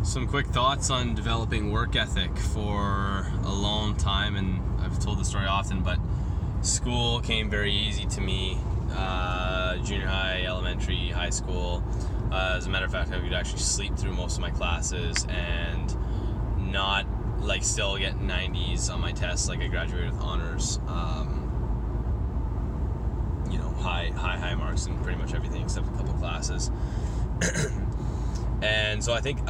Some quick thoughts on developing work ethic. For a long time, and I've told the story often, but school came very easy to me. Junior high, elementary, high school. As a matter of fact, I could actually sleep through most of my classes and not still get 90s on my tests. I graduated with honors. High marks in pretty much everything except a couple classes. And so I think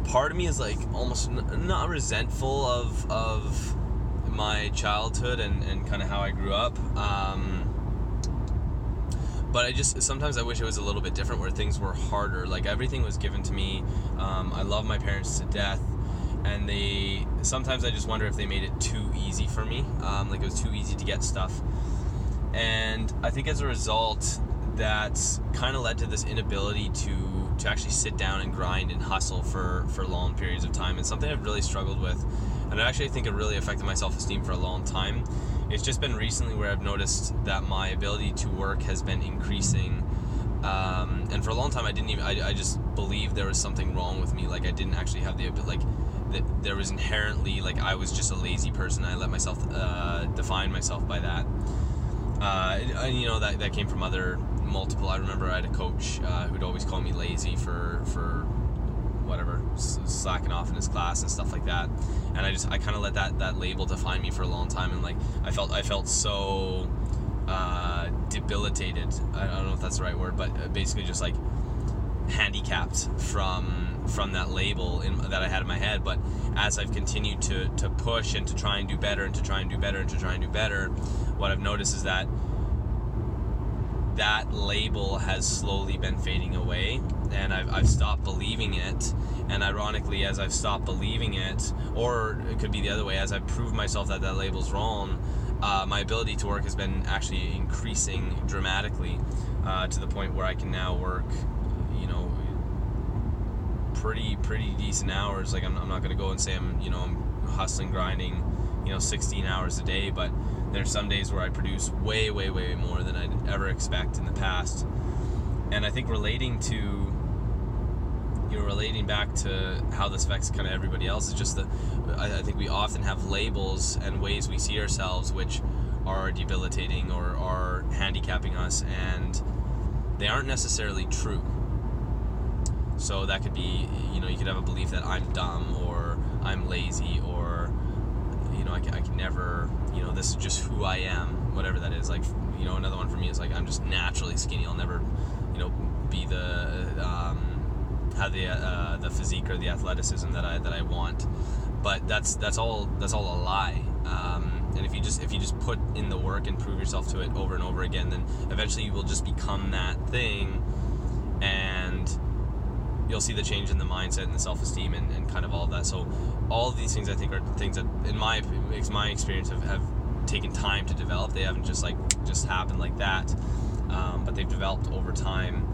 part of me is almost not resentful of my childhood and kind of how I grew up, but sometimes I wish it was a little bit different, where things were harder. Everything was given to me. I love my parents to death, and sometimes I just wonder if they made it too easy for me. It was too easy to get stuff, and I think as a result, that's kind of led to this inability to actually sit down and grind and hustle for long periods of time. It's something I've really struggled with, and I actually think it really affected my self-esteem for a long time. It's just been recently where I've noticed that my ability to work has been increasing, and for a long time I just believed there was something wrong with me. I didn't actually have the ability, there was inherently, I was just a lazy person. I let myself define myself by that. That came from multiple. I remember I had a coach who'd always call me lazy for whatever, slacking off in his class and stuff like that. And I kind of let that label define me for a long time. And I felt so debilitated. I don't know if that's the right word, but basically just handicapped from that label that I had in my head. But as I've continued to push and to try and do better and to try and do better and to try and do better, what I've noticed is that label has slowly been fading away, and I've stopped believing it. And ironically, as I've stopped believing it, or it could be the other way, as I've proved myself that label's wrong, my ability to work has been actually increasing dramatically, to the point where I can now work pretty decent hours. I'm not going to go and say I'm hustling, grinding 16 hours a day, but there's some days where I produce way more than I'd ever expect in the past. And I think relating back to how this affects kind of everybody else is just that I think we often have labels and ways we see ourselves which are debilitating or are handicapping us, and they aren't necessarily true. So that could be, you could have a belief that I'm dumb, or I'm lazy, or I can never, this is just who I am, whatever that is. Another one for me is I'm just naturally skinny. I'll never, be have the physique or the athleticism that I want. But that's all a lie. And if you just put in the work and prove yourself to it over and over again, then eventually you will just become that thing, and you'll see the change in the mindset and the self-esteem and kind of all of that. So all of these things, I think, are things that, in my experience, have taken time to develop. They haven't just happened like that, but they've developed over time.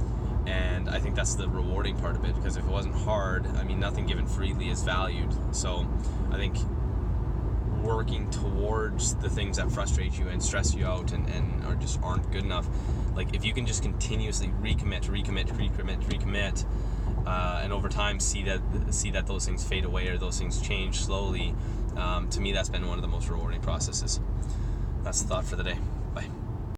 And I think that's the rewarding part of it, because if it wasn't hard, nothing given freely is valued. So I think working towards the things that frustrate you and stress you out and aren't good enough, if you can just continuously recommit, and over time see that those things fade away or those things change slowly, to me that's been one of the most rewarding processes. That's the thought for the day.